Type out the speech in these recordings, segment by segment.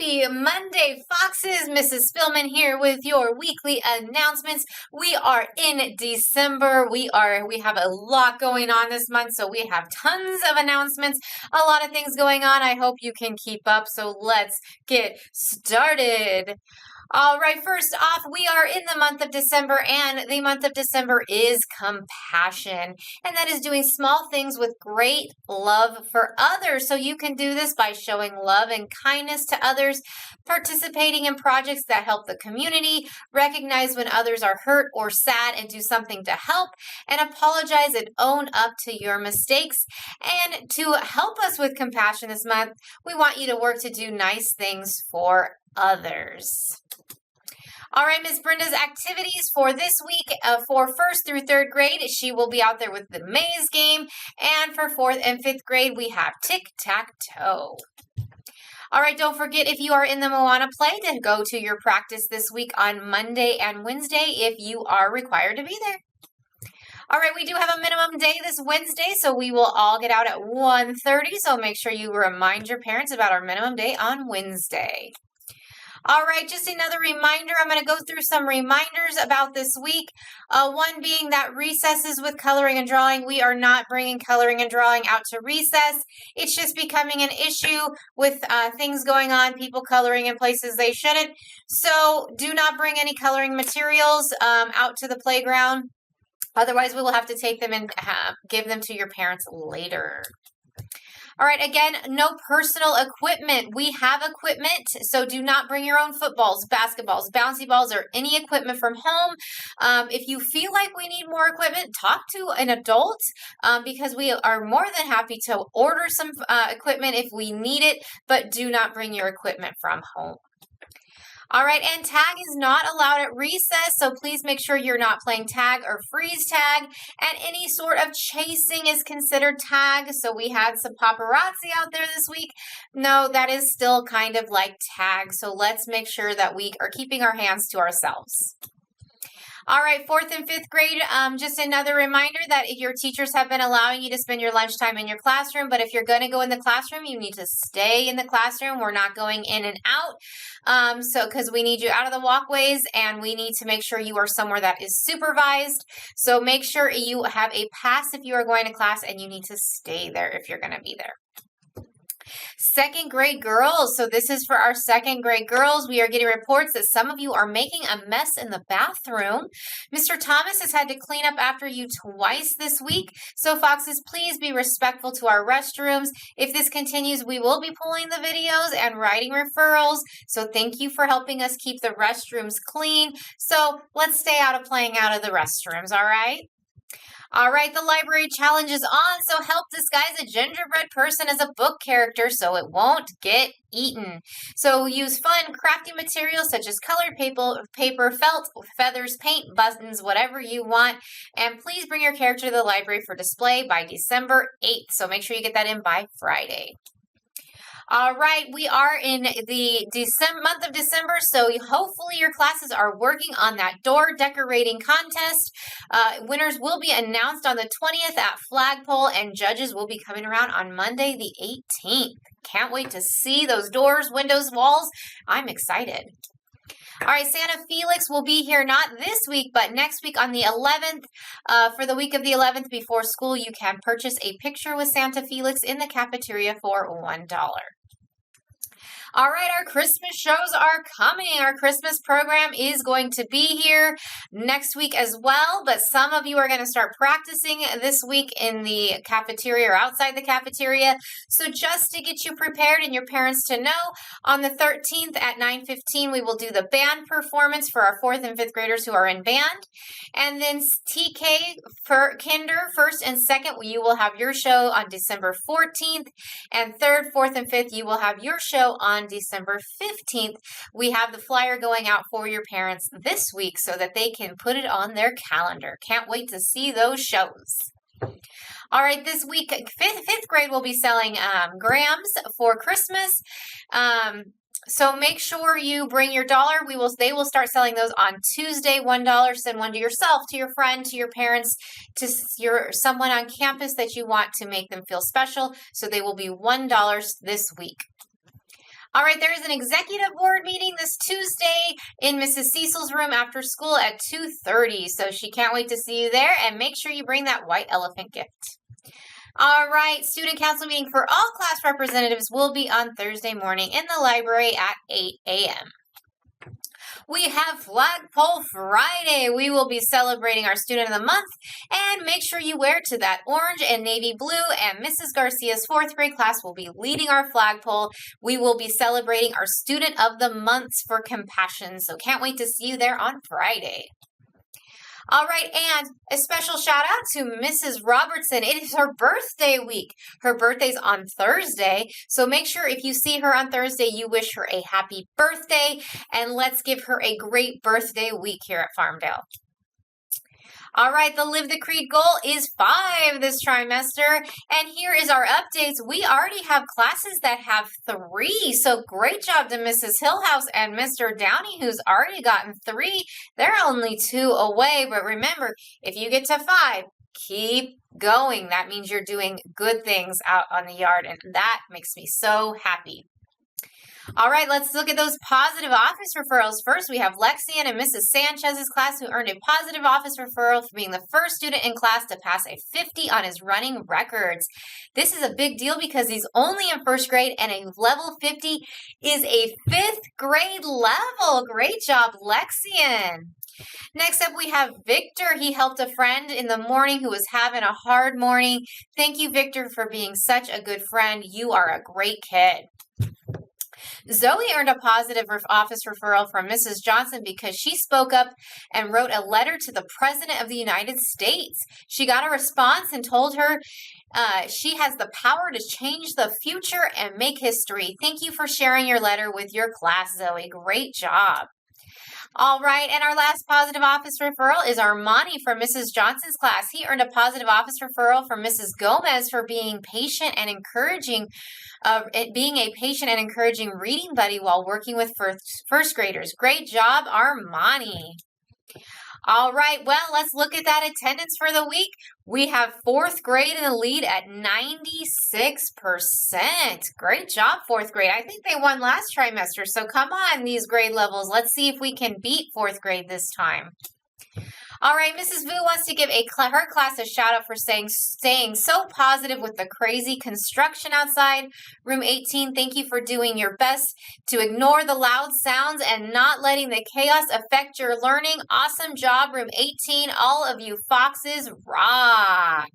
Happy Monday, Foxes. Mrs. Spillman here with your weekly announcements. We are in December. We have a lot going on this month, so we have tons of announcements, a lot of things going on. I hope you can keep up, so let's get started. All right, first off, we are in the month of December, and the month of December is compassion, and that is doing small things with great love for others. So you can do this by showing love and kindness to others, participating in projects that help the community, recognize when others are hurt or sad and do something to help, and apologize and own up to your mistakes. And to help us with compassion this month, we want you to work to do nice things for others. All right, Miss Brenda's activities for this week for 1st through 3rd grade, she will be out there with the maze game. And for 4th and 5th grade, we have tic-tac-toe. All right, don't forget, if you are in the Moana play, to go to your practice this week on Monday and Wednesday if you are required to be there. All right, we do have a minimum day this Wednesday, so we will all get out at 1:30. So make sure you remind your parents about our minimum day on Wednesday. All right, just another reminder. I'm going to go through some reminders about this week. One being that recesses with coloring and drawing. We are not bringing coloring and drawing out to recess. It's just becoming an issue with things going on, people coloring in places they shouldn't. So do not bring any coloring materials out to the playground. Otherwise, we will have to take them and give them to your parents later. All right, again, no personal equipment. We have equipment, so do not bring your own footballs, basketballs, bouncy balls, or any equipment from home. If you feel like we need more equipment, talk to an adult because we are more than happy to order some equipment if we need it, but do not bring your equipment from home. All right, and tag is not allowed at recess, so please make sure you're not playing tag or freeze tag, and any sort of chasing is considered tag. So we had some paparazzi out there this week. No, that is still kind of like tag, so let's make sure that we are keeping our hands to ourselves. All right, 4th and 5th grade, just another reminder that your teachers have been allowing you to spend your lunchtime in your classroom, but if you're going to go in the classroom, you need to stay in the classroom. We're not going in and out, because we need you out of the walkways, and we need to make sure you are somewhere that is supervised. So make sure you have a pass if you are going to class, and you need to stay there if you're going to be there. 2nd grade girls. So this is for our 2nd grade girls. We are getting reports that some of you are making a mess in the bathroom. Mr. Thomas has had to clean up after you twice this week. So Foxes, please be respectful to our restrooms. If this continues, we will be pulling the videos and writing referrals. So thank you for helping us keep the restrooms clean. So let's stay out of playing out of the restrooms, all right? All right, the library challenge is on, so help disguise a gingerbread person as a book character so it won't get eaten. So use fun, crafty materials such as colored paper, felt, feathers, paint, buttons, whatever you want. And please bring your character to the library for display by December 8th. So make sure you get that in by Friday. All right, we are in the month of December, so hopefully your classes are working on that door decorating contest. Winners will be announced on the 20th at Flagpole, and judges will be coming around on Monday the 18th. Can't wait to see those doors, windows, walls. I'm excited. All right, Santa Felix will be here not this week, but next week on the 11th. For the week of the 11th before school, you can purchase a picture with Santa Felix in the cafeteria for $1. All right, our Christmas shows are coming. Our Christmas program is going to be here next week as well, but some of you are going to start practicing this week in the cafeteria or outside the cafeteria. So just to get you prepared and your parents to know, on the 13th at 9:15, we will do the band performance for our 4th and 5th graders who are in band. And then TK for Kinder, 1st and 2nd, you will have your show on December 14th. And 3rd, 4th, and 5th, you will have your show on December 15th. We have the flyer going out for your parents this week so that they can put it on their calendar. Can't wait to see those shows. All right, this week, 5th grade will be selling grams for Christmas. So make sure you bring your dollar. They will start selling those on Tuesday. $1. Send one to yourself, to your friend, to your parents, to someone on campus that you want to make them feel special. So they will be $1 this week. All right, there is an executive board meeting this Tuesday in Mrs. Cecil's room after school at 2:30. So she can't wait to see you there, and make sure you bring that white elephant gift. All right, student council meeting for all class representatives will be on Thursday morning in the library at 8 a.m. We have Flagpole Friday. We will be celebrating our Student of the Month, and make sure you wear to that orange and navy blue, and Mrs. Garcia's 4th grade class will be leading our flagpole. We will be celebrating our Student of the Months for Compassion, so can't wait to see you there on Friday. All right, and a special shout out to Mrs. Robertson. It is her birthday week. Her birthday's on Thursday, so make sure if you see her on Thursday, you wish her a happy birthday, and let's give her a great birthday week here at Farmdale. All right, the Live the Creed goal is 5 this trimester, and here is our updates. We already have classes that have 3, so great job to Mrs. Hillhouse and Mr. Downey, who's already gotten 3. They're only 2 away, but remember, if you get to 5, keep going. That means you're doing good things out on the yard, and that makes me so happy. All right, let's look at those positive office referrals. First, we have Lexian and Mrs. Sanchez's class, who earned a positive office referral for being the first student in class to pass a 50 on his running records. This is a big deal because he's only in 1st grade, and a level 50 is a 5th grade level. Great job, Lexian. Next up, we have Victor. He helped a friend in the morning who was having a hard morning. Thank you, Victor, for being such a good friend. You are a great kid. Zoe earned a positive office referral from Mrs. Johnson because she spoke up and wrote a letter to the President of the United States. She got a response and told her she has the power to change the future and make history. Thank you for sharing your letter with your class, Zoe. Great job. All right, and our last positive office referral is Armani from Mrs. Johnson's class. He earned a positive office referral from Mrs. Gomez for being patient and encouraging, reading buddy while working with first graders. Great job, Armani. All right, well, let's look at that attendance for the week. We have 4th grade in the lead at 96%. Great job, 4th grade. I think they won last trimester, so come on, these grade levels. Let's see if we can beat 4th grade this time. All right, Mrs. Vu wants to give her class a shout out for staying so positive with the crazy construction outside. Room 18, thank you for doing your best to ignore the loud sounds and not letting the chaos affect your learning. Awesome job, Room 18. All of you foxes rock.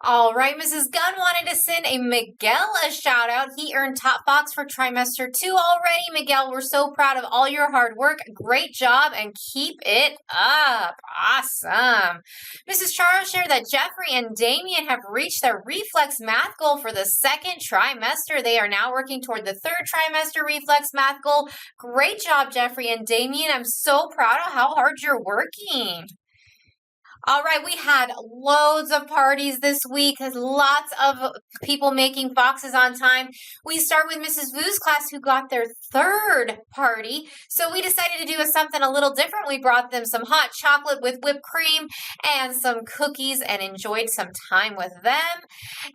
All right, Mrs. Gunn wanted to send a Miguel a shout out. He earned top box for trimester 2 already. Miguel, we're so proud of all your hard work. Great job and keep it up. Awesome. Mrs. Charles shared that Jeffrey and Damien have reached their reflex math goal for the 2nd trimester. They are now working toward the 3rd trimester reflex math goal. Great job, Jeffrey and Damien. I'm so proud of how hard you're working. All right, we had loads of parties this week, lots of people making foxes on time. We start with Mrs. Vu's class, who got their 3rd party. So we decided to do something a little different. We brought them some hot chocolate with whipped cream and some cookies and enjoyed some time with them.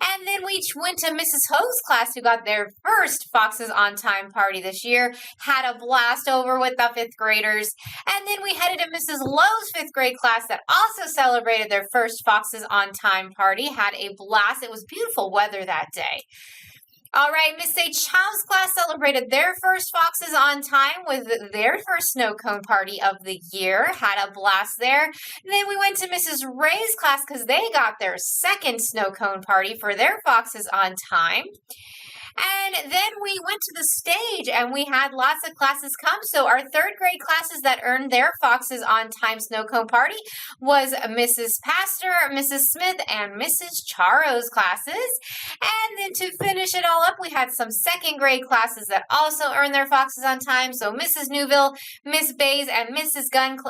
And then we went to Mrs. Ho's class, who got their 1st Foxes on Time party this year, had a blast over with the 5th graders. And then we headed to Mrs. Lowe's 5th grade class that also celebrated their 1st Foxes on Time party, had a blast. It was beautiful weather that day. All right, Miss A. Chow's class celebrated their 1st Foxes on Time with their 1st snow cone party of the year, had a blast there. And then we went to Mrs. Ray's class because they got their 2nd snow cone party for their Foxes on Time. And then we went to the stage and we had lots of classes come. So our 3rd grade classes that earned their Foxes on Time snow cone party was Mrs. Pastor, Mrs. Smith, and Mrs. Charo's classes. And then to finish it all up, we had some 2nd grade classes that also earned their Foxes on Time. So Mrs. Newville, Miss Bays, and Mrs. Gunn's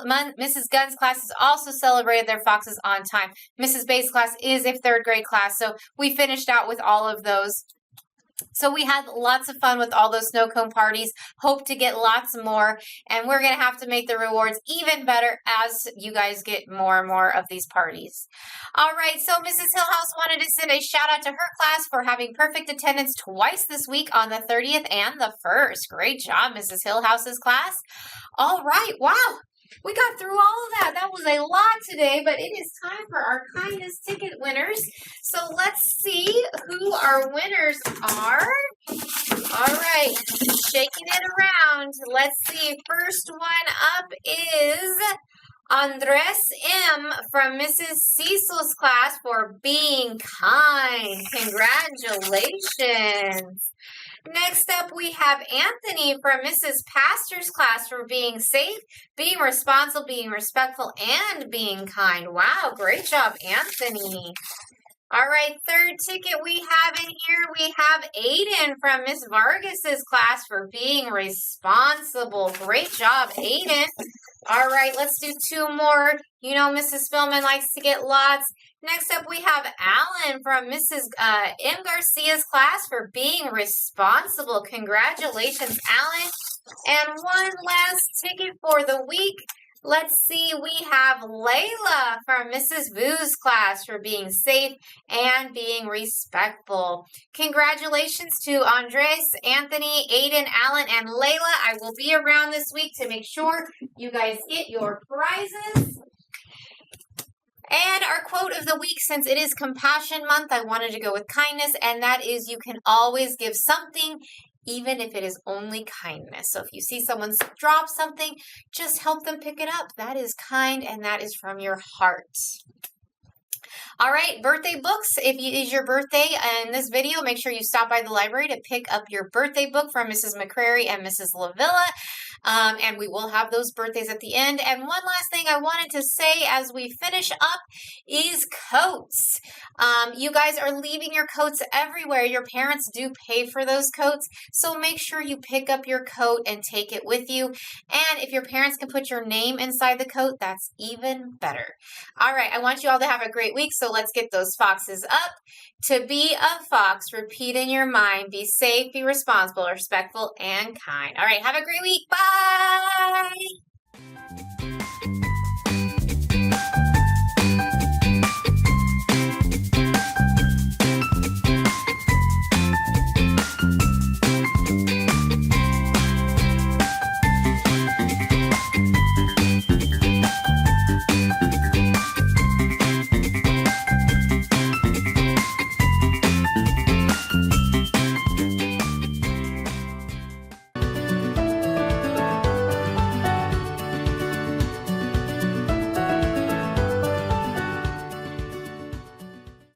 classes also celebrated their Foxes on Time. Mrs. Bays' class is a 3rd grade class, so we finished out with all of those. So we had lots of fun with all those snow cone parties. Hope to get lots more. And we're going to have to make the rewards even better as you guys get more and more of these parties. All right. So Mrs. Hillhouse wanted to send a shout out to her class for having perfect attendance twice this week on the 30th and the 1st. Great job, Mrs. Hillhouse's class. All right. Wow. We got through all of that. That was a lot today, but it is time for our kindness ticket winners. So let's see who our winners are. All right, shaking it around. Let's see. First one up is Andres M. from Mrs. Cecil's class for being kind. Congratulations. Next up, we have Anthony from Mrs. Pastor's class for being safe, being responsible, being respectful, and being kind. Wow, great job, Anthony. All right, third ticket we have in here, we have Aiden from Miss Vargas's class for being responsible. Great job, Aiden. All right, let's do two more. You know Mrs. Spillman likes to get lots. Next up, we have Alan from Mrs. M. Garcia's class for being responsible. Congratulations, Alan. And one last ticket for the week. Let's see, we have Layla from Mrs. Vu's class for being safe and being respectful. Congratulations to Andres, Anthony, Aiden, Alan, and Layla. I will be around this week to make sure you guys get your prizes. And our quote of the week, since it is Compassion Month, I wanted to go with kindness, and that is, you can always give something, even if it is only kindness. So if you see someone drop something, just help them pick it up. That is kind, and that is from your heart. All right, birthday books. If it is your birthday in this video, make sure you stop by the library to pick up your birthday book from Mrs. McCrary and Mrs. Lavilla. And we will have those birthdays at the end. And one last thing I wanted to say as we finish up is coats. You guys are leaving your coats everywhere. Your parents do pay for those coats. So make sure you pick up your coat and take it with you. And if your parents can put your name inside the coat, that's even better. All right, I want you all to have a great week. So let's get those foxes up. To be a fox, repeat in your mind, be safe, be responsible, respectful, and kind. All right, have a great week. Bye.